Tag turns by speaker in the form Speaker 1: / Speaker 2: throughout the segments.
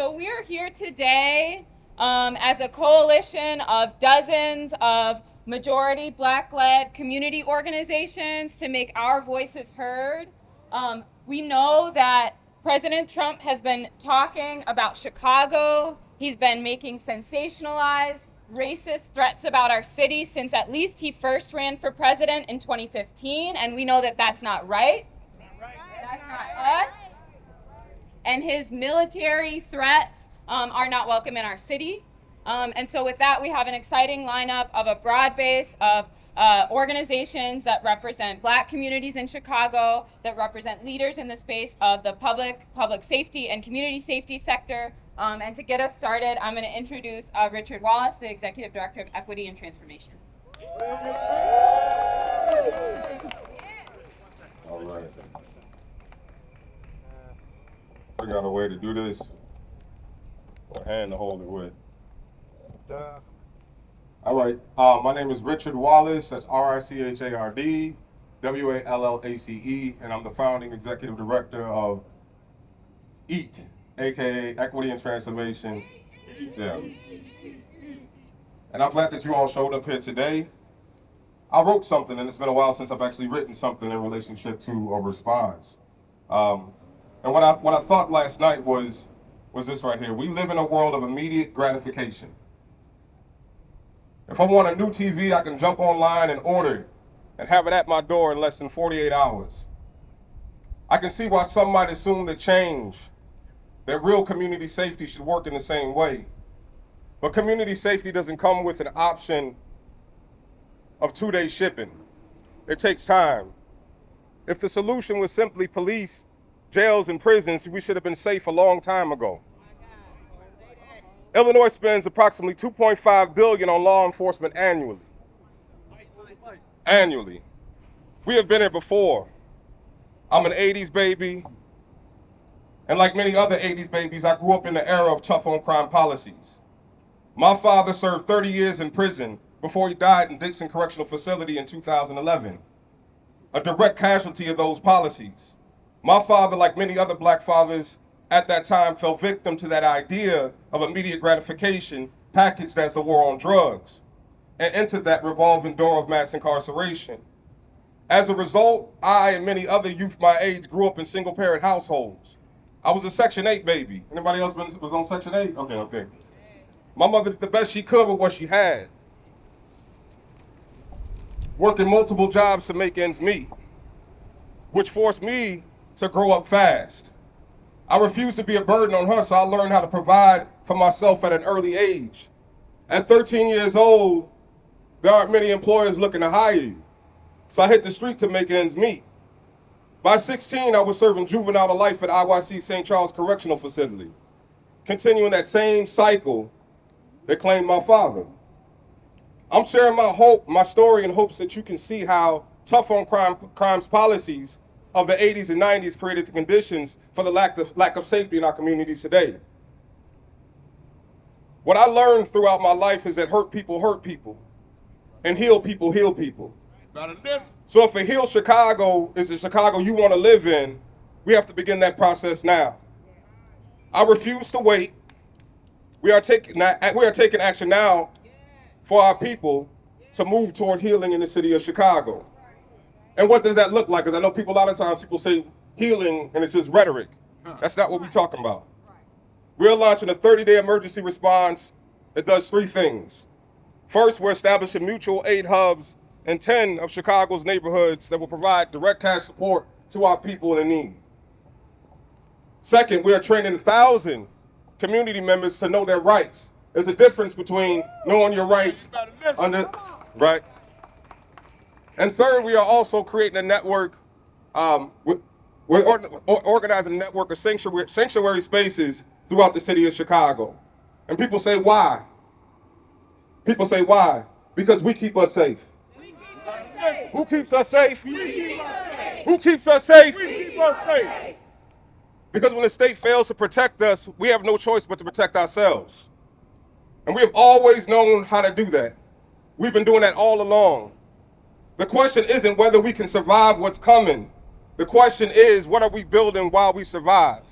Speaker 1: So we're here today as a coalition of dozens of majority Black-led community organizations to make our voices heard. We know that President Trump has been talking about Chicago. He's been making sensationalized, racist threats about our city since at least he first ran for president in 2015, and we know that that's not right. That's not us. And his military threats are not welcome in our city. And so with that, we have an exciting lineup of a broad base of organizations that represent Black communities in Chicago, that represent leaders in the space of the public safety and community safety sector. And to get us started, I'm going to introduce Richard Wallace, the Executive Director of Equity and Transformation.
Speaker 2: All right. Figure out a way to do this, or hand to hold it with. All right, my name is Richard Wallace, that's R-I-C-H-A-R-D, W-A-L-L-A-C-E, and I'm the founding executive director of EAT, aka Equity and Transformation. Yeah. And I'm glad that you all showed up here today. I wrote something, and it's been a while since I've actually written something in relationship to a response. And what I thought last night was this right here. We live in a world of immediate gratification. If I want a new TV, I can jump online and order it and have it at my door in less than 48 hours. I can see why some might assume that change, that real community safety should work in the same way. But community safety doesn't come with an option of 2-day shipping. It takes time. If the solution was simply police, jails, and prisons, we should have been safe a long time ago. Illinois spends approximately $2.5 billion on law enforcement annually. We have been here before. I'm an 80s baby, and like many other 80s babies, I grew up in the era of tough on crime policies. My father served 30 years in prison before he died in Dixon Correctional Facility in 2011, a direct casualty of those policies. My father, like many other Black fathers at that time, fell victim to that idea of immediate gratification packaged as the war on drugs and entered that revolving door of mass incarceration. As a result, I and many other youth my age grew up in single-parent households. I was a Section 8 baby. Anybody else was on Section 8? Okay. My mother did the best she could with what she had, working multiple jobs to make ends meet, which forced me to grow up fast. I refused to be a burden on her, so I learned how to provide for myself at an early age. At 13 years old, there aren't many employers looking to hire you, so I hit the street to make ends meet. By 16, I was serving juvenile to life at IYC St. Charles Correctional Facility, continuing that same cycle that claimed my father. I'm sharing my story in hopes that you can see how tough on crimes policies of the 80s and 90s created the conditions for the lack of safety in our communities today. What I learned throughout my life is that hurt people, and heal people. So if a healed Chicago is the Chicago you want to live in, we have to begin that process now. I refuse to wait. We are taking action now for our people to move toward healing in the city of Chicago. And what does that look like? Because I know a lot of times people say healing and it's just rhetoric. That's not what we're talking about. We're launching a 30-day emergency response that does 3 things. First, we're establishing mutual aid hubs in 10 of Chicago's neighborhoods that will provide direct cash support to our people in need. Second, we are training 1,000 community members to know their rights. There's a difference between knowing your rights right? And third, we are also creating a network, we're organizing a network of sanctuary spaces throughout the city of Chicago. And people say, why? Because we keep us safe. Who keeps us safe? Who keeps us safe? Because when the state fails to protect us, we have no choice but to protect ourselves. And we have always known how to do that. We've been doing that all along. The question isn't whether we can survive what's coming. The question is, what are we building while we survive?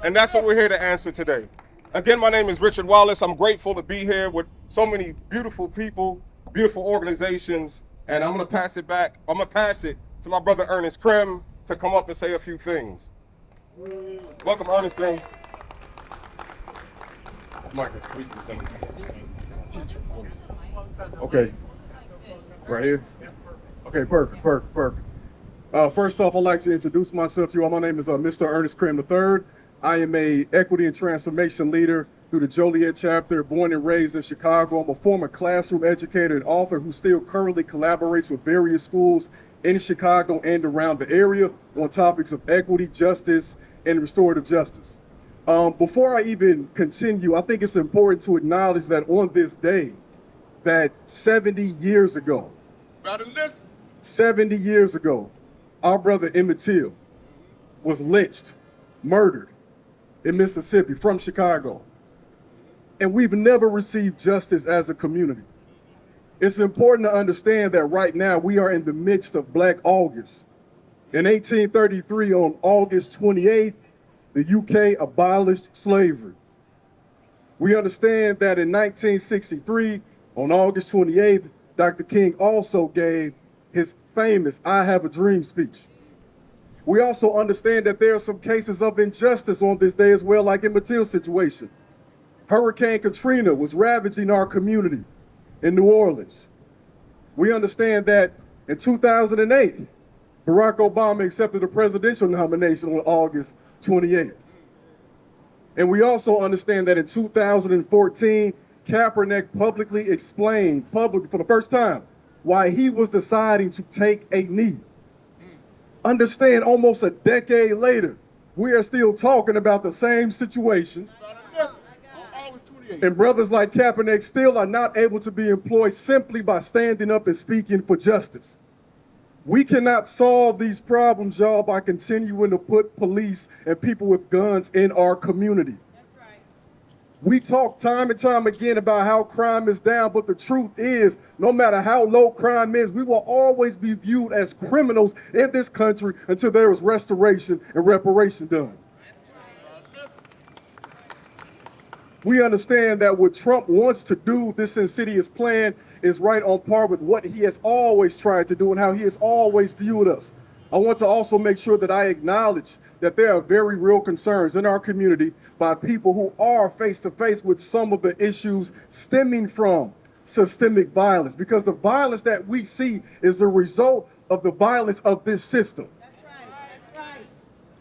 Speaker 2: And that's what we're here to answer today. Again, my name is Richard Wallace. I'm grateful to be here with so many beautiful people, beautiful organizations, and I'm gonna pass it to my brother Ernest Krim to come up and say a few things. Welcome, Ernest Krim. Mike is squeaking something. Teacher voice.
Speaker 3: Okay. Right here? Okay, perfect. First off, I'd like to introduce myself to you all. My name is Mr. Ernest Krim III. I am a equity and transformation leader through the Joliet chapter, born and raised in Chicago. I'm a former classroom educator and author who still currently collaborates with various schools in Chicago and around the area on topics of equity, justice, and restorative justice. Before I even continue, I think it's important to acknowledge that on this day, that 70 years ago, our brother Emmett Till was lynched, murdered in Mississippi from Chicago. And we've never received justice as a community. It's important to understand that right now we are in the midst of Black August. In 1833, on August 28th, the UK abolished slavery. We understand that in 1963, on August 28th, Dr. King also gave his famous I Have a Dream speech. We also understand that there are some cases of injustice on this day as well, like in Matilda's situation. Hurricane Katrina was ravaging our community in New Orleans. We understand that in 2008, Barack Obama accepted a presidential nomination on August 28th. And we also understand that in 2014, Kaepernick publicly explained, for the first time, why he was deciding to take a knee. Understand, almost a decade later, we are still talking about the same situations. And brothers like Kaepernick still are not able to be employed simply by standing up and speaking for justice. We cannot solve these problems, y'all, by continuing to put police and people with guns in our community. That's right. We talk time and time again about how crime is down, but the truth is, no matter how low crime is, we will always be viewed as criminals in this country until there is restoration and reparation done. We understand that what Trump wants to do, this insidious plan, is right on par with what he has always tried to do and how he has always viewed us. I want to also make sure that I acknowledge that there are very real concerns in our community by people who are face to face with some of the issues stemming from systemic violence, because the violence that we see is the result of the violence of this system. That's right.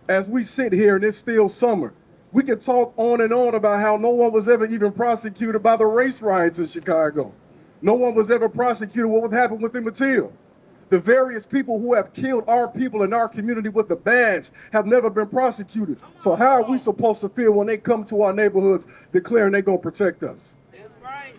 Speaker 3: As we sit here and it's still summer, we can talk on and on about how no one was ever even prosecuted by the race riots in Chicago. No one was ever prosecuted what would happen with Emmett Till. The various people who have killed our people in our community with the badge have never been prosecuted. So how are we supposed to feel when they come to our neighborhoods declaring they're gonna protect us?
Speaker 4: That's right.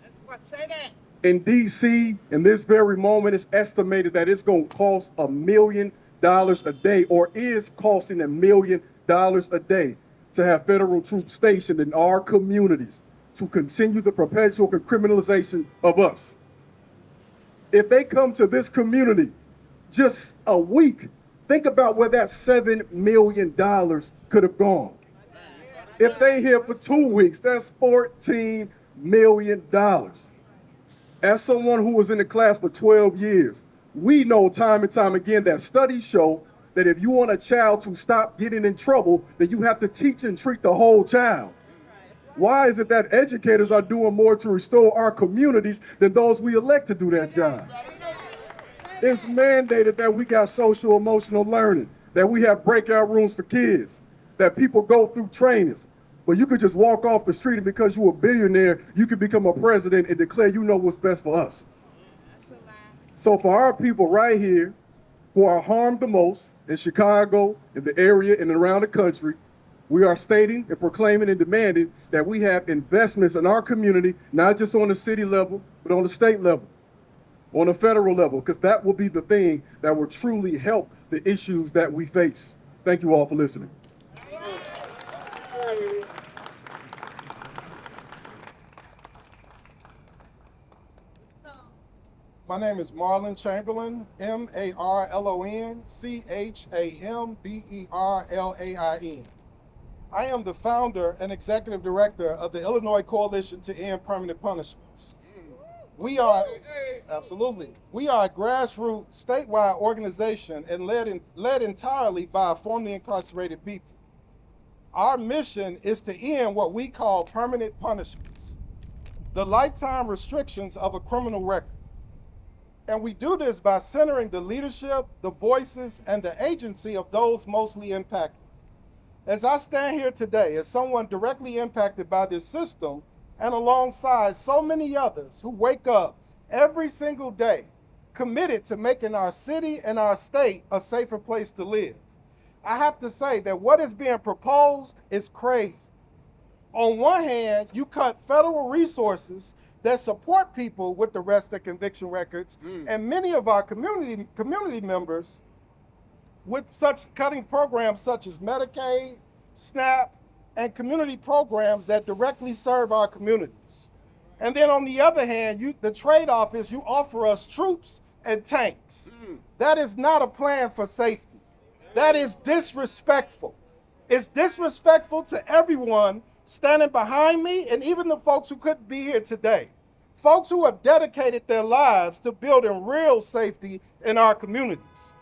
Speaker 4: That's what say that.
Speaker 3: In DC, in this very moment, it's estimated that it's gonna cost $1 million a day, or is costing $1 million a day, to have federal troops stationed in our communities to continue the perpetual criminalization of us. If they come to this community just a week, think about where that $7 million could have gone. If they here for 2 weeks, that's $14 million. As someone who was in the class for 12 years, we know time and time again that studies show that if you want a child to stop getting in trouble, then you have to teach and treat the whole child. Why is it that educators are doing more to restore our communities than those we elect to do that job? It's mandated that we got social emotional learning, that we have breakout rooms for kids, that people go through trainings. But you could just walk off the street and because you're a billionaire, you could become a president and declare you know what's best for us. So for our people right here who are harmed the most in Chicago, in the area, and around the country, we are stating and proclaiming and demanding that we have investments in our community, not just on the city level, but on the state level, on the federal level, because that will be the thing that will truly help the issues that we face. Thank you all for listening.
Speaker 5: My name is Marlon Chamberlain, MarlonChamberlain. I am the founder and executive director of the Illinois Coalition to End Permanent Punishments. We are, absolutely, we are a grassroots statewide organization and led entirely by formerly incarcerated people. Our mission is to end what we call permanent punishments, the lifetime restrictions of a criminal record. And we do this by centering the leadership, the voices, and the agency of those mostly impacted. As I stand here today as someone directly impacted by this system, and alongside so many others who wake up every single day committed to making our city and our state a safer place to live, I have to say that what is being proposed is crazy. On one hand, you cut federal resources that support people with arrest and conviction records, and many of our community members with such cutting programs such as Medicaid, SNAP, and community programs that directly serve our communities. And then on the other hand, the trade-off is you offer us troops and tanks. That is not a plan for safety. That is disrespectful. It's disrespectful to everyone standing behind me and even the folks who couldn't be here today. Folks who have dedicated their lives to building real safety in our communities.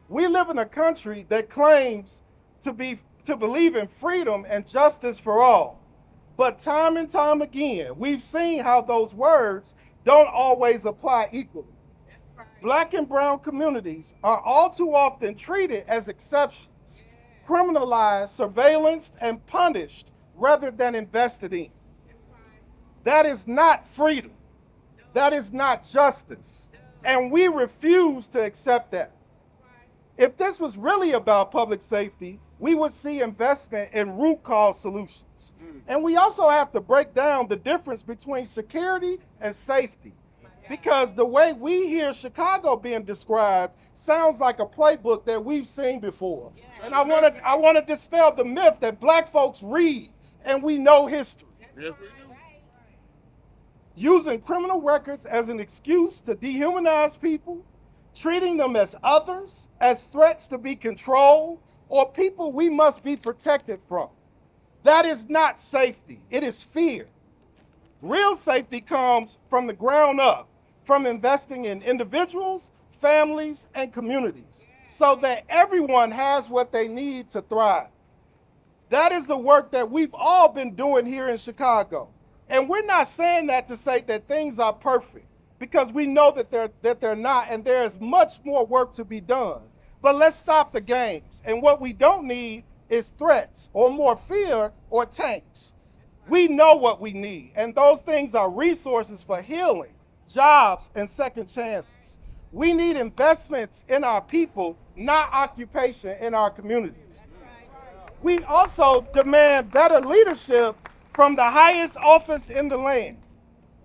Speaker 5: We live in a country that claims to believe in freedom and justice for all. But time and time again, we've seen how those words don't always apply equally. Black and brown communities are all too often treated as exceptions, criminalized, surveillanced, and punished rather than invested in. That is not freedom. That is not justice. And we refuse to accept that. If this was really about public safety, we would see investment in root cause solutions. And we also have to break down the difference between security and safety. Because the way we hear Chicago being described sounds like a playbook that we've seen before. And I want to dispel the myth that black folks read and we know history. Using criminal records as an excuse to dehumanize people, treating them as others, as threats to be controlled, or people we must be protected from. That is not safety, it is fear. Real safety comes from the ground up, from investing in individuals, families, and communities, so that everyone has what they need to thrive. That is the work that we've all been doing here in Chicago. And we're not saying that to say that things are perfect, because we know that they're not, and there is much more work to be done. But let's stop the games. And what we don't need is threats or more fear or tanks. We know what we need, and those things are resources for healing, jobs, and second chances. We need investments in our people, not occupation in our communities. We also demand better leadership from the highest office in the land.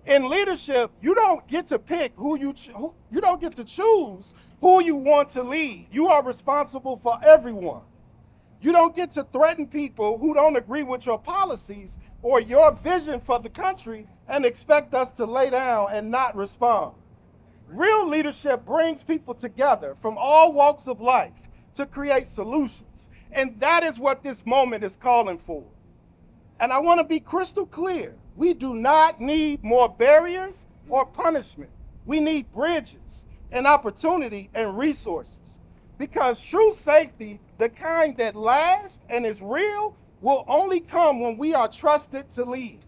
Speaker 5: In leadership, you don't get to pick you don't get to choose who you want to lead. You are responsible for everyone. You don't get to threaten people who don't agree with your policies or your vision for the country and expect us to lay down and not respond. Real leadership brings people together from all walks of life to create solutions. And that is what this moment is calling for. And I want to be crystal clear. We do not need more barriers or punishment. We need bridges and opportunity and resources. Because true safety, the kind that lasts and is real, will only come when we are trusted to lead,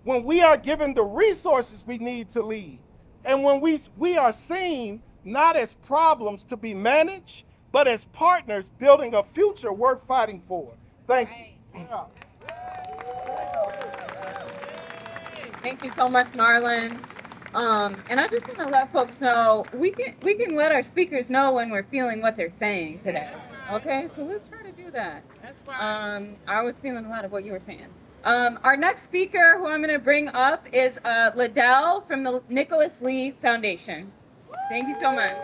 Speaker 5: when we are given the resources we need to lead, and when we are seen not as problems to be managed, but as partners building a future worth fighting for. Thank you.
Speaker 1: Thank you so much, Marlon. And I just want to let folks know we can let our speakers know when we're feeling what they're saying today. Okay, so let's try to do that.
Speaker 4: That's fine.
Speaker 1: I was feeling a lot of what you were saying. Our next speaker, who I'm going to bring up, is Liddell from the Nicholas Lee Foundation. Thank you so much.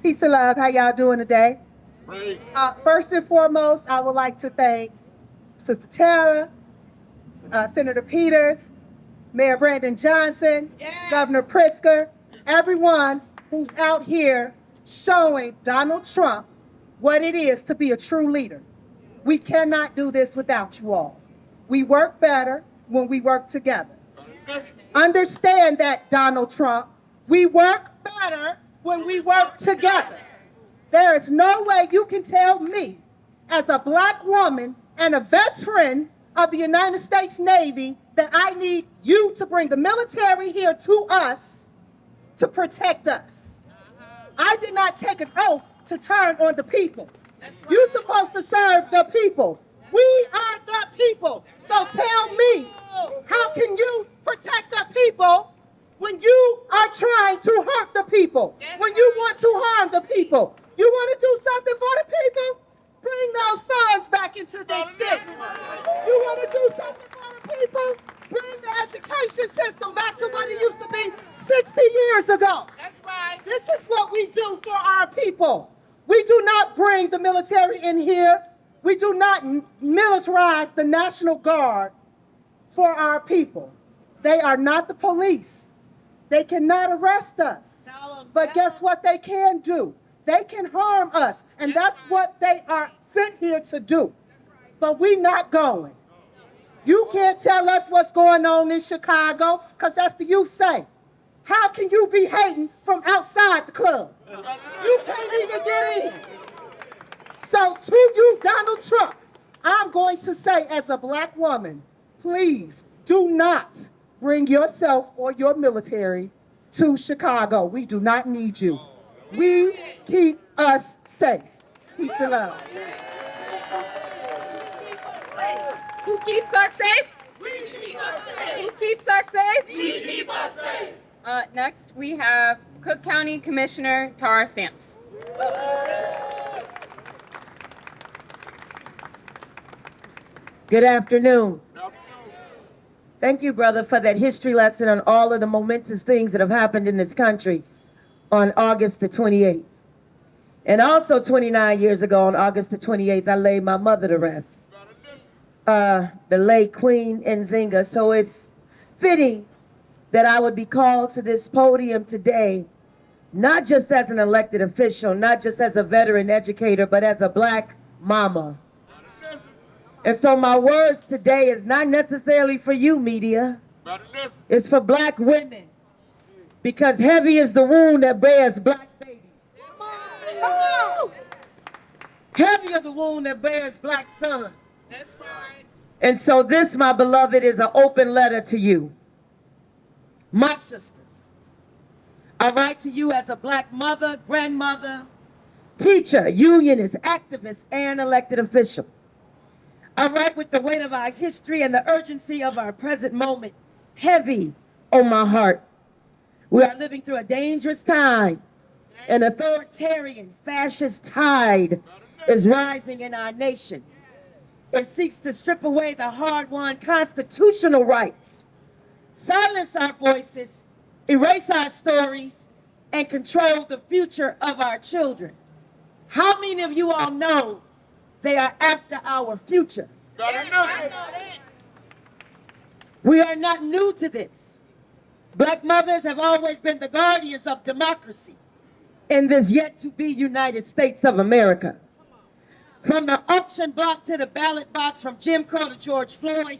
Speaker 6: Peace and love. How y'all doing today?
Speaker 2: Great.
Speaker 6: First and foremost, I would like to thank Sister Tara, Senator Peters, Mayor Brandon Johnson, Governor Pritzker, everyone who's out here showing Donald Trump what it is to be a true leader. We cannot do this without you all. We work better when we work together. Understand that, Donald Trump. We work better when we work together. There is no way you can tell me, as a black woman and a veteran of the United States Navy, that I need you to bring the military here to us to protect us. I did not take an oath to turn on the people. You're supposed to serve the people. We are the people. So tell me, how can you protect the people when you are trying to hurt the people? When you want to harm the people? You want to do something for the people? Bring those funds back into this city. You want to do something for the people? Bring the education system back to what it used to be 60 years ago.
Speaker 4: That's right.
Speaker 6: This is what we do for our people. We do not bring the military in here. We do not militarize the National Guard for our people. They are not the police. They cannot arrest us. But guess what they can do? They can harm us. And that's what they are sent here to do. But we not going. You can't tell us what's going on in Chicago, because that's the youth say. How can you be hating from outside the club? You can't even get in. So to you, Donald Trump, I'm going to say as a black woman, please do not bring yourself or your military to Chicago. We do not need you. We keep us safe. Peace and love.
Speaker 1: Who keeps us safe?
Speaker 4: We keep us safe.
Speaker 1: Who keeps us safe?
Speaker 4: We keep us safe.
Speaker 1: Next, we have Cook County Commissioner Tara Stamps.
Speaker 7: Good afternoon. Thank you, brother, for that history lesson on all of the momentous things that have happened in this country on August the 28th. And also 29 years ago on August the 28th, I laid my mother to rest, the late Queen Nzinga. So it's fitting that I would be called to this podium today, not just as an elected official, not just as a veteran educator, but as a black mama. And so my words today is not necessarily for you, media. It's for black women. Because heavy is the wound that bears black babies. Heavy is the wound that bears black sons.
Speaker 4: That's right.
Speaker 7: And so this, my beloved, is an open letter to you. My sisters, I write to you as a black mother, grandmother, teacher, unionist, activist, and elected official. I write with the weight of our history and the urgency of our present moment heavy on my heart. We are living through a dangerous time. An authoritarian, fascist tide is rising in our nation. It seeks to strip away the hard-won constitutional rights, silence our voices, erase our stories, and control the future of our children. How many of you all know they are after our future?
Speaker 4: I know that.
Speaker 7: We are not new to this. Black mothers have always been the guardians of democracy in this yet-to-be United States of America. From the auction block to the ballot box, from Jim Crow to George Floyd,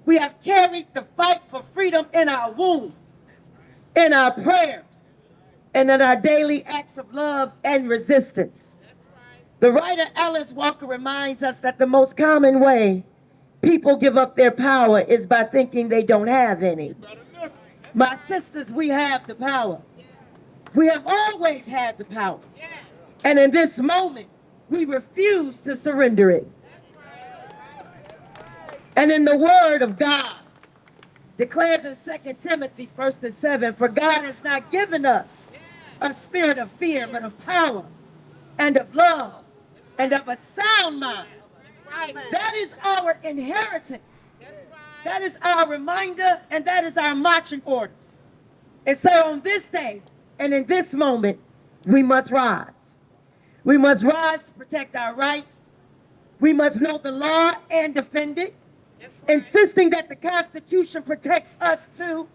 Speaker 7: we have carried the fight for freedom in our wounds, in our prayers, and in our daily acts of love and resistance. The writer Alice Walker reminds us that the most common way people give up their power is by thinking they don't have any. My sisters, we have the power. We have always had the power. And in this moment, we refuse to surrender it. And in the word of God, declares in 2 Timothy 1:7, for God has not given us a spirit of fear, but of power and of love and of a sound mind. That is our inheritance. That is our reminder, and that is our marching orders. And so on this day and in this moment, we must rise. We must rise to protect our rights. We must know the law and defend it, insisting that the Constitution protects us too,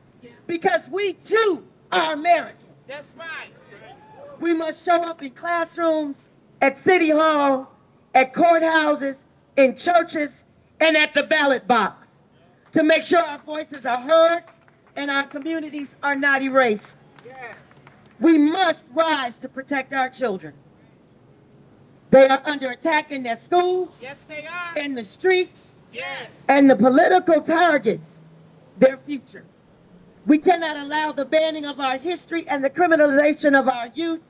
Speaker 7: because we too are American.
Speaker 4: That's right.
Speaker 7: We must show up in classrooms, at City Hall, at courthouses, in churches, and at the ballot box to make sure our voices are heard and our communities are not erased.
Speaker 4: Yes.
Speaker 7: We must rise to protect our children. They are under attack in their schools,
Speaker 4: Yes, they are.
Speaker 7: in the streets,
Speaker 4: Yes.
Speaker 7: and the political targets their future. We cannot allow the banning of our history and the criminalization of our youth.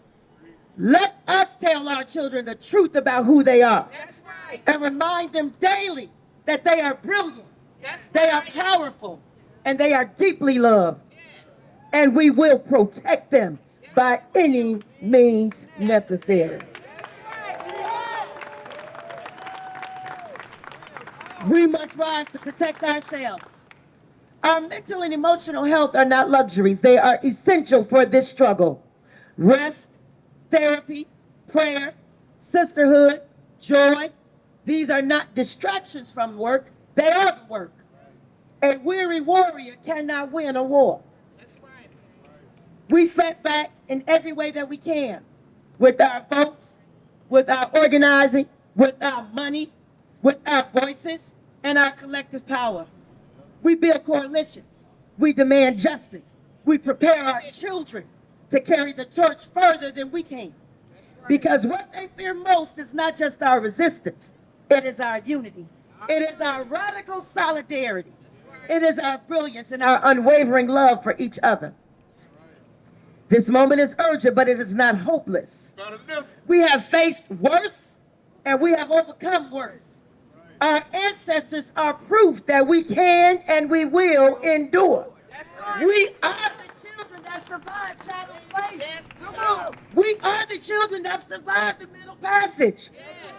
Speaker 7: Let us tell our children the truth about who they are
Speaker 4: That's right.
Speaker 7: and remind them daily that they are brilliant,
Speaker 4: That's
Speaker 7: they are
Speaker 4: right.
Speaker 7: powerful, and they are deeply loved. And we will protect them by any means necessary. We must rise to protect ourselves. Our mental and emotional health are not luxuries. They are essential for this struggle. Rest, therapy, prayer, sisterhood, joy. These are not distractions from work. They are the work. A weary warrior cannot win a war.
Speaker 4: That's right.
Speaker 7: We fight back in every way that we can, with our votes, with our organizing, with our money, with our voices, and our collective power. We build coalitions. We demand justice. We prepare our children to carry the torch further than we can. Because what they fear most is not just our resistance, it is our unity. It is our radical solidarity. It is our brilliance and our unwavering love for each other. This moment is urgent, but it is not hopeless. We have faced worse, and we have overcome worse. Our ancestors are proof that we can and we will endure. We are the children that survived chattel slavery.
Speaker 4: Yes, come on.
Speaker 7: We are the children that survived the Middle Passage.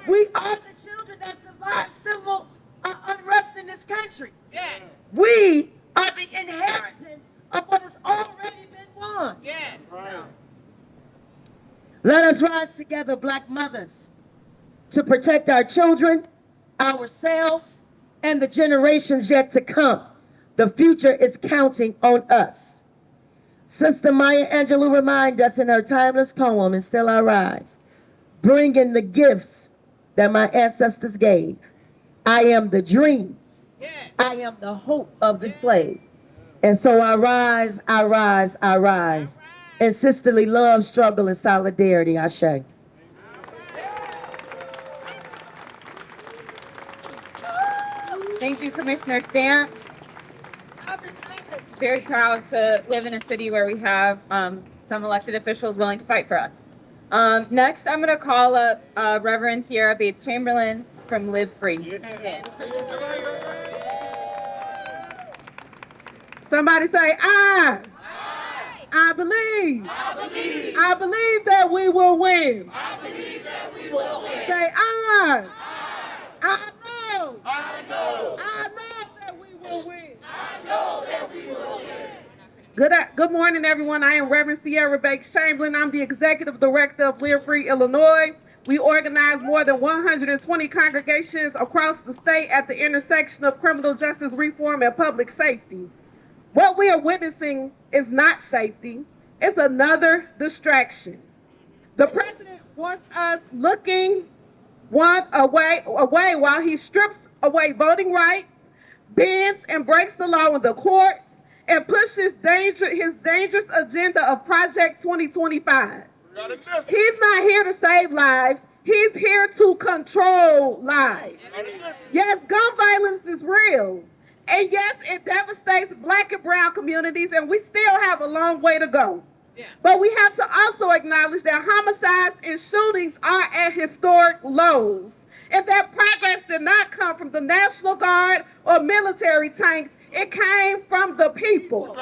Speaker 7: We are the children that survived civil unrest in this country.
Speaker 4: Yes.
Speaker 7: We are the inheritance of what has already been won.
Speaker 4: Yes.
Speaker 7: Let us rise together, Black mothers, to protect our children, ourselves, and the generations yet to come. The future is counting on us. Sister Maya Angelou reminds us in her timeless poem, And Still I Rise, bring in the gifts that my ancestors gave. I am the dream.
Speaker 4: Yes.
Speaker 7: I am the hope of the slave. And so I rise, I rise, I rise. In sisterly love, struggle, and solidarity, Ashe.
Speaker 1: Thank you, Commissioner Stamp. Very proud to live in a city where we have some elected officials willing to fight for us. Next, I'm going to call up Reverend Sierra Bates Chamberlain from Live Free.
Speaker 6: Somebody say, I believe. I believe that we will win. Say, I know. I know that we will win. Good morning, everyone. I am Reverend Sierra Bates Chamberlain. I'm the Executive Director of Live Free, Illinois. We organize more than 120 congregations across the state at the intersection of criminal justice reform and public safety. What we are witnessing is not safety. It's another distraction. The president wants us looking away while he strips away voting rights, bends and breaks the law in the courts, and pushes his dangerous agenda of Project 2025. He's not here to save lives. He's here to control lives. Yes, gun violence is real. And yes, it devastates Black and brown communities, and we still have a long way to go. But we have to also acknowledge that homicides and shootings are at historic lows. And that progress did not come from the National Guard or military tanks. It came from the people.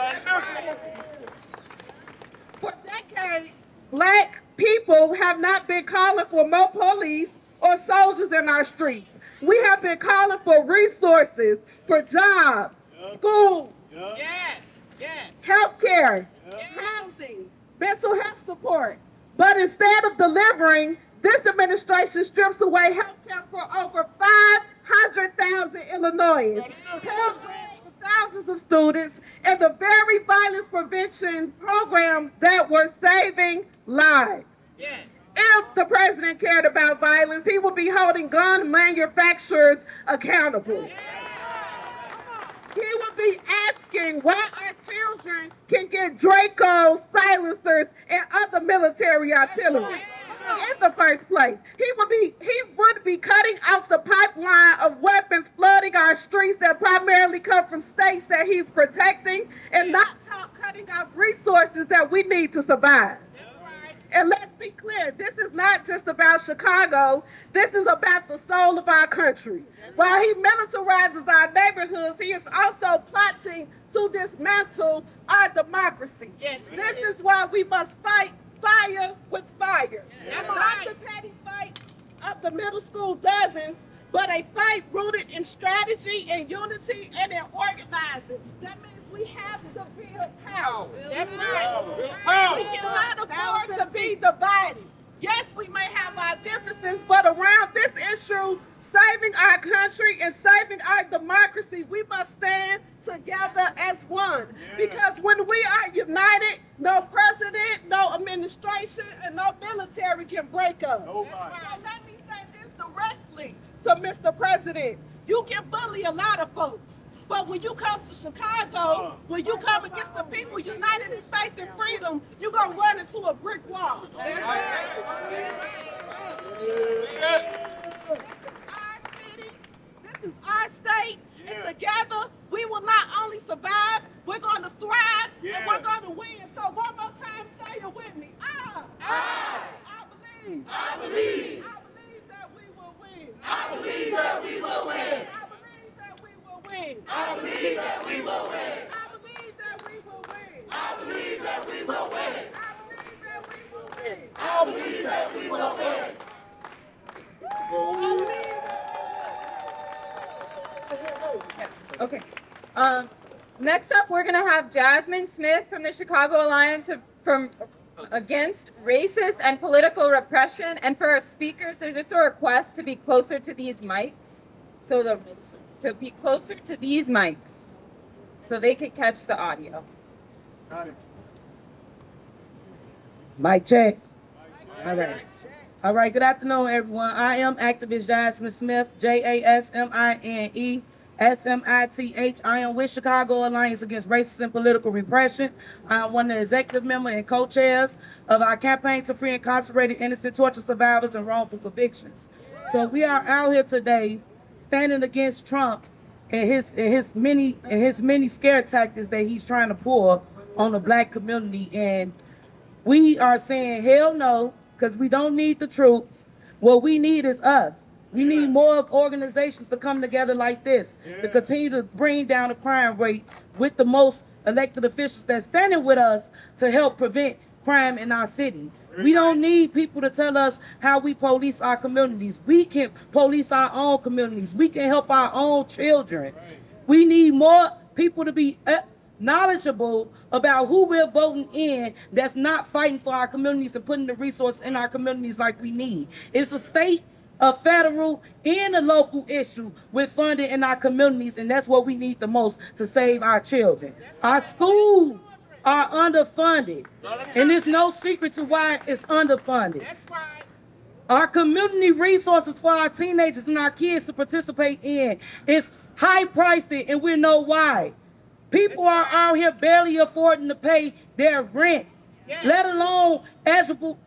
Speaker 6: For decades, Black people have not been calling for more police or soldiers in our streets. We have been calling for resources, for jobs, schools,
Speaker 4: Yes. Yes.
Speaker 6: healthcare, housing, mental health support. But instead of delivering, this administration strips away healthcare for over 500,000 Illinoisans. Pell Grants for thousands of students in the very violence prevention programs that were saving lives.
Speaker 4: Yes.
Speaker 6: If the president cared about violence, he would be holding gun manufacturers accountable. He would be asking why our children can get Draco silencers and other military artillery in the first place. He would be cutting off the pipeline of weapons flooding our streets that primarily come from states that he's protecting, and not cutting off resources that we need to survive. And let's be clear, this is not just about Chicago. This is about the soul of our country. While he militarizes our neighborhoods, he is also plotting to dismantle our democracy.
Speaker 4: Yes,
Speaker 6: This is why we must fight fire with fire.
Speaker 4: Yes,
Speaker 6: Not
Speaker 4: right.
Speaker 6: the petty fight of the middle school dozens, but a fight rooted in strategy and unity and in organizing. That means we have to build power.
Speaker 4: That's right.
Speaker 6: We cannot afford to be divided. Yes, we may have our differences, but around this issue, saving our country and saving our democracy, we must stand together as one. Because when we are united, no president, no administration, and no military can break us. So let me say this directly to Mr. President. You can bully a lot of folks. But when you come to Chicago, when you come against the people united in faith and freedom, you're going to run into a brick wall. This is our city. This is our state. And together, we will not only survive, we're going to thrive, and we're going to win. So one more time, say it with me. I believe. I believe. I believe that we will win. I believe that we will win. I believe that we will win. I believe that we will win. I believe that we will win. I believe that we will win. I believe that
Speaker 1: Okay. Next up, we're going to have Jasmine Smith from the Chicago Alliance Against Racist and Political Repression. And for our speakers, there's just a request to be closer to these mics. To be closer to these mics so they can catch the audio.
Speaker 7: Mic check. All right. All right. Good afternoon, everyone. I am activist Jasmine Smith, JASMINE SMITH. I am with Chicago Alliance Against Racist and Political Repression. I am one of the executive members and co-chairs of our campaign to free incarcerated innocent torture survivors and wrongful convictions. So we are out here today standing against Trump and his many scare tactics that he's trying to pull on the black community. And we are saying hell no, because we don't need the troops. What we need is us. We need more organizations to come together like this to continue to bring down the crime rate with the most elected officials that's standing with us to help prevent crime in our city. We don't need people to tell us how we police our communities. We can police our own communities. We can help our own children. We need more people to be knowledgeable about who we're voting in that's not fighting for our communities and putting the resources in our communities like we need. It's a state, a federal, and a local issue with funding in our communities, and that's what we need the most to save our children. Our schools are underfunded, and there's no secret to why it's underfunded.
Speaker 4: That's right.
Speaker 7: Our community resources for our teenagers and our kids to participate in is high priced, and we know why. People are out here barely affording to pay their rent, let alone able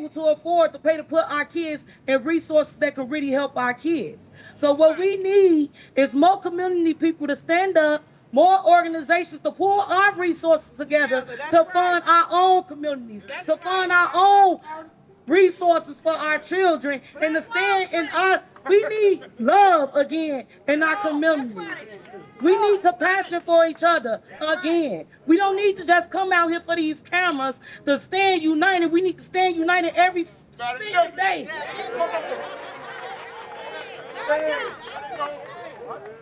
Speaker 7: to afford to pay to put our kids in resources that can really help our kids. So what we need is more community people to stand up, more organizations to pull our resources together to fund our own communities, to fund our own resources for our children, and to stand in our, we need love again in our communities. We need compassion for each other again. We don't need to just come out here for these cameras to stand united. We need to stand united every single day.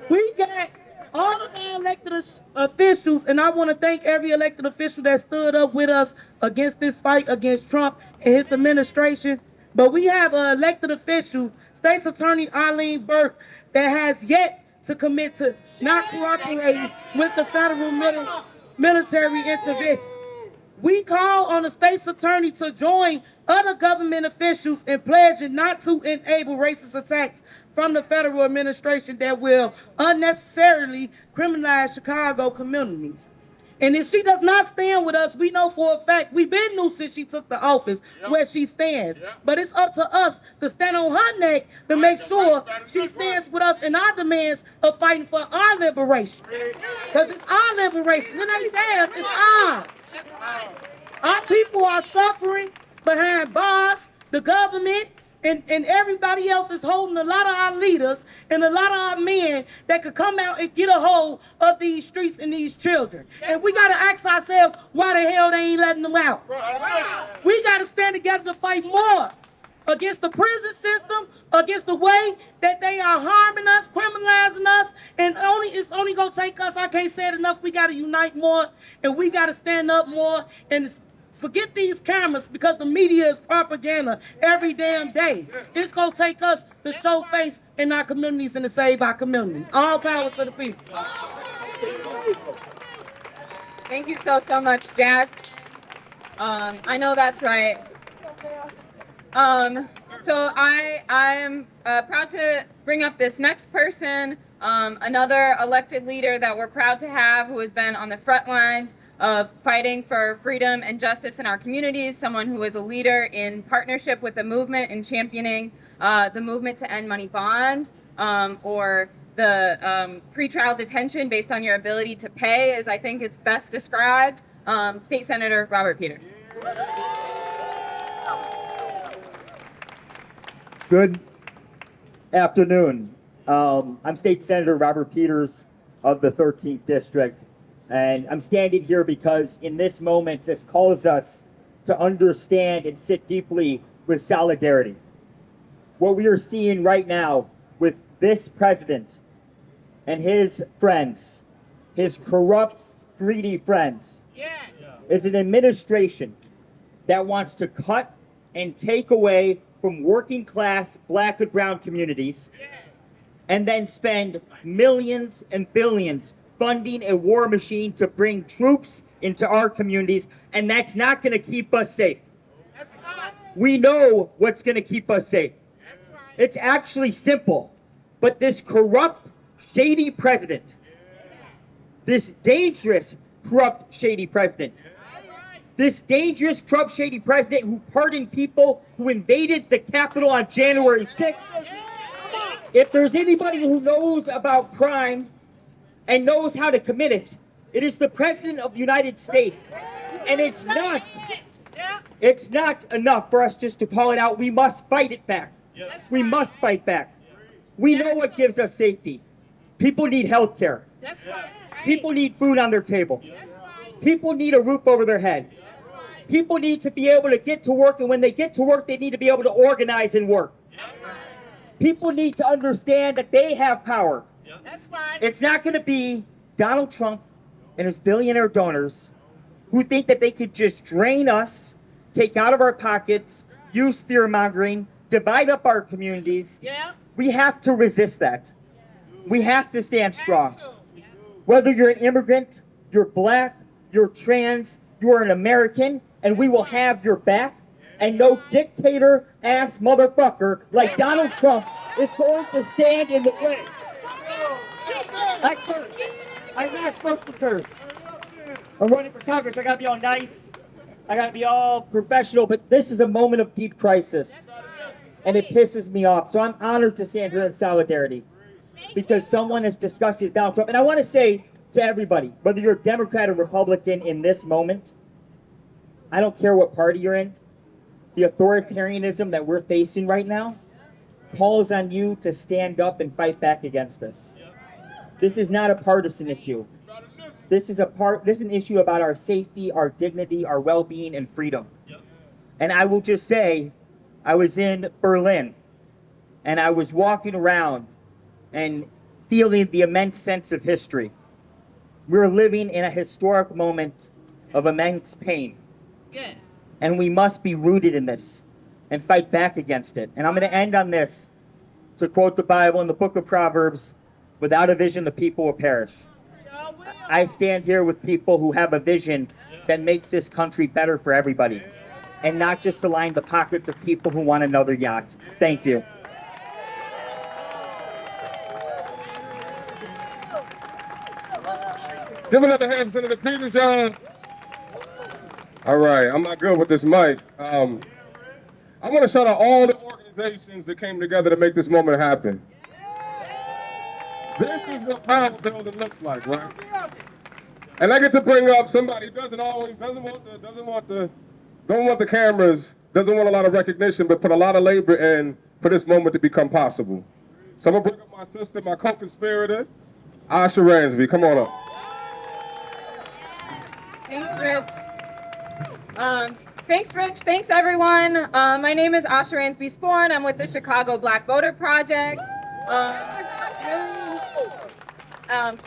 Speaker 7: We got all of our elected officials, and I want to thank every elected official that stood up with us against this fight against Trump and his administration. But we have an elected official, State's Attorney Arlene Burke, that has yet to commit to not cooperating with the federal military intervention. We call on the state's attorney to join other government officials in pledging not to enable racist attacks from the federal administration that will unnecessarily criminalize Chicago communities. And if she does not stand with us, we know for a fact, we've been knew since she took the office where she stands. But it's up to us to stand on her neck to make sure she stands with us in our demands of fighting for our liberation. Because it's our liberation. It ain't theirs, it's ours. Our people are suffering behind bars, the government, and everybody else is holding a lot of our leaders and a lot of our men that could come out and get a hold of these streets and these children. And we got to ask ourselves why the hell they ain't letting them out. We got to stand together to fight more against the prison system, against the way that they are harming us, criminalizing us, and it's only going to take us, I can't say it enough, we got to unite more, and we got to stand up more, and forget these cameras because the media is propaganda every damn day. It's going to take us to show face in our communities and to save our communities. All power to the people.
Speaker 1: Thank you so much, Jazz. I know that's right. So I'm proud to bring up this next person, another elected leader that we're proud to have who has been on the front lines of fighting for freedom and justice in our communities, someone who is a leader in partnership with the movement and championing the movement to end money bond, or the pretrial detention based on your ability to pay, as I think it's best described, State Senator Robert Peters.
Speaker 8: Good afternoon. I'm State Senator Robert Peters of the 13th District, and I'm standing here because in this moment, this calls us to understand and sit deeply with solidarity. What we are seeing right now with this president and his friends, his corrupt, greedy friends, is an administration that wants to cut and take away from working class black and brown communities, and then spend millions and billions funding a war machine to bring troops into our communities, and that's not going to keep us safe. We know what's going to keep us safe. It's actually simple, but this corrupt, shady president, this dangerous, corrupt, shady president, this dangerous, corrupt, shady president who pardoned people who invaded the Capitol on January 6th. If there's anybody who knows about crime and knows how to commit it, it is the President of the United States. And it's not enough for us just to call it out. We must fight it back. We must fight back. We know what gives us safety. People need health care. People need food on their table. People need a roof over their head. People need to be able to get to work, and when they get to work, they need to be able to organize and work. People need to understand that they have power. It's not going to be Donald Trump and his billionaire donors who think that they could just drain us, take out of our pockets, use fear-mongering, divide up our communities. We have to resist that. We have to stand strong. Whether you're an immigrant, you're black, you're trans, you're an American, and we will have your back. And no dictator-ass motherfucker like Donald Trump is going to stand in the way. I'm not supposed to curse. I'm running for Congress. I gotta be all nice. I gotta be all professional. But this is a moment of deep crisis, and it pisses me off. So I'm honored to stand here in solidarity because someone is discussing Donald Trump. And I want to say to everybody, whether you're Democrat or Republican in this moment, I don't care what party you're in. The authoritarianism that we're facing right now calls on you to stand up and fight back against this. This is not a partisan issue. This is an issue about our safety, our dignity, our well-being, and freedom. And I will just say, I was in Berlin, and I was walking around and feeling the immense sense of history. We're living in a historic moment of immense pain. And we must be rooted in this and fight back against it. And I'm going to end on this, to quote the Bible in the book of Proverbs, Without a vision, the people will perish. I stand here with people who have a vision that makes this country better for everybody, and not just to line the pockets of people who want another yacht. Thank you.
Speaker 2: Give another hand to Senator Peters, y'all. All right, I'm not good with this mic. I want to shout out all the organizations that came together to make this moment happen. This is what power building looks like, right? And I get to bring up somebody who don't want the cameras, doesn't want a lot of recognition, but put a lot of labor in for this moment to become possible. So I'm gonna bring up my sister, my co-conspirator, Asha Ransby. Come on up.
Speaker 1: Thanks, Rich. Thanks, Rich. Thanks, everyone. My name is Asha Ransby Sporn. I'm with the Chicago Black Voter Project.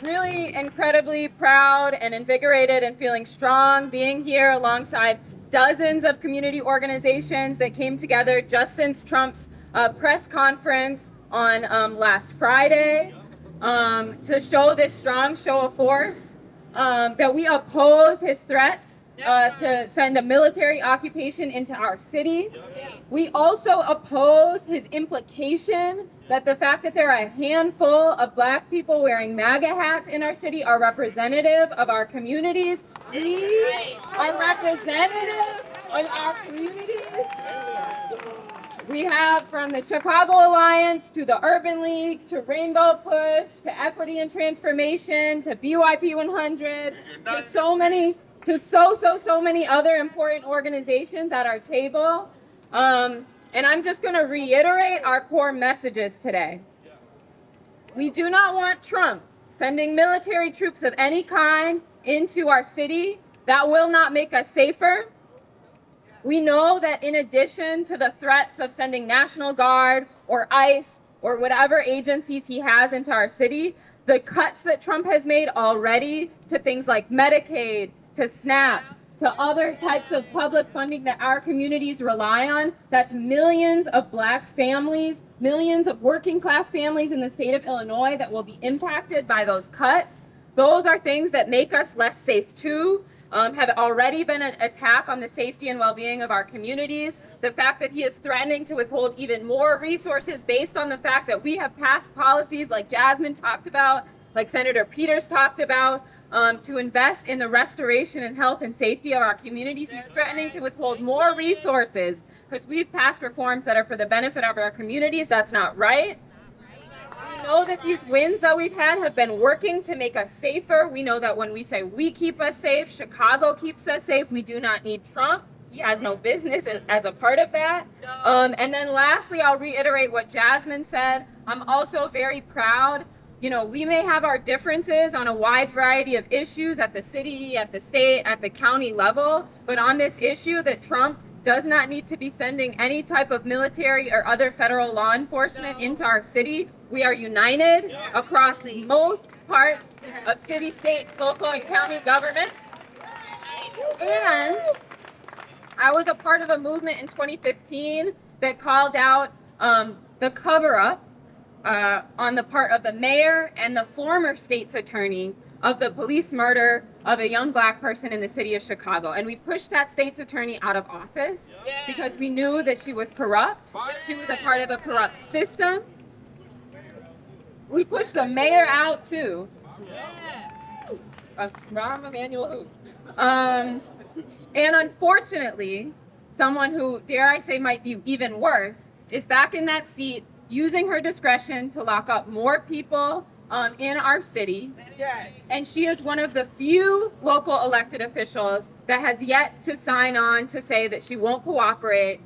Speaker 1: Really incredibly proud and invigorated and feeling strong being here alongside dozens of community organizations that came together just since Trump's press conference on last Friday to show this strong show of force that we oppose his threats to send a military occupation into our city. We also oppose his implication that the fact that there are a handful of Black people wearing MAGA hats in our city are representative of our communities. We are representative of our communities. We have from the Chicago Alliance to the Urban League to Rainbow Push to Equity and Transformation to BYP 100 to so many other important organizations at our table. And I'm just going to reiterate our core messages today. We do not want Trump sending military troops of any kind into our city. That will not make us safer. We know that in addition to the threats of sending National Guard or ICE or whatever agencies he has into our city, the cuts that Trump has made already to things like Medicaid, to SNAP, to other types of public funding that our communities rely on, that's millions of Black families, millions of working class families in the state of Illinois that will be impacted by those cuts. Those are things that make us less safe too, have already been an attack on the safety and well-being of our communities. The fact that he is threatening to withhold even more resources based on the fact that we have passed policies like Jasmine talked about, like Senator Peters talked about, to invest in the restoration and health and safety of our communities. He's threatening to withhold more resources because we've passed reforms that are for the benefit of our communities. That's not right. We know that these wins that we've had have been working to make us safer. We know that when we say we keep us safe, Chicago keeps us safe. We do not need Trump. He has no business as a part of that. And then lastly, I'll reiterate what Jasmine said. I'm also very proud. You know, we may have our differences on a wide variety of issues at the city, at the state, at the county level, but on this issue that Trump does not need to be sending any type of military or other federal law enforcement into our city. We are united across most parts of city, state, local, and county government. And I was a part of a movement in 2015 that called out the cover-up on the part of the mayor and the former state's attorney of the police murder of a young Black person in the city of Chicago. And we pushed that state's attorney out of office because we knew that she was corrupt. She was a part of a corrupt system. We pushed the mayor out too. Rahm Emanuel who? And unfortunately, someone who, dare I say, might be even worse, is back in that seat using her discretion to lock up more people in our city. Yes. And she is one of the few local elected officials that has yet to sign on to say that she won't cooperate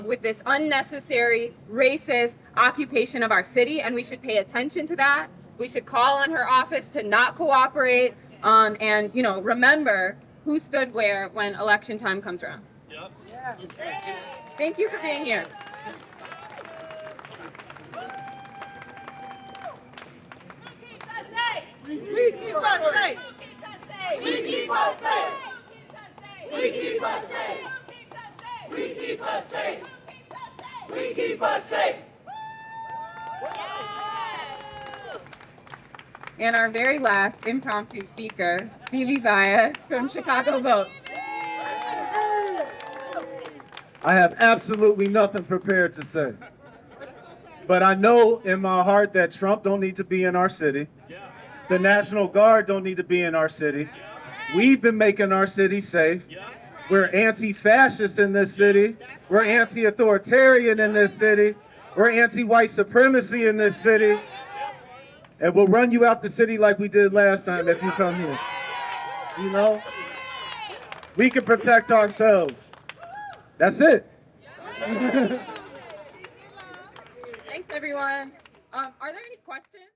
Speaker 1: with this unnecessary racist occupation of our city, and we should pay attention to that. We should call on her office to not cooperate and, you know, remember who stood where when election time comes around. Yep. Yeah. Thank you for being here.
Speaker 4: We keep us safe. We keep us safe. We keep us safe. We keep us safe. We keep us safe.
Speaker 1: and our very last impromptu speaker, Stevie Bias from Chicago Votes.
Speaker 9: I have absolutely nothing prepared to say. But I know in my heart that Trump don't need to be in our city. The National Guard don't need to be in our city. We've been making our city safe. We're anti-fascist in this city. We're anti-authoritarian in this city. We're anti-white supremacy in this city. And we'll run you out the city like we did last time if you come here. You know? We can protect ourselves. That's it.
Speaker 1: Thanks, everyone. Are there any questions?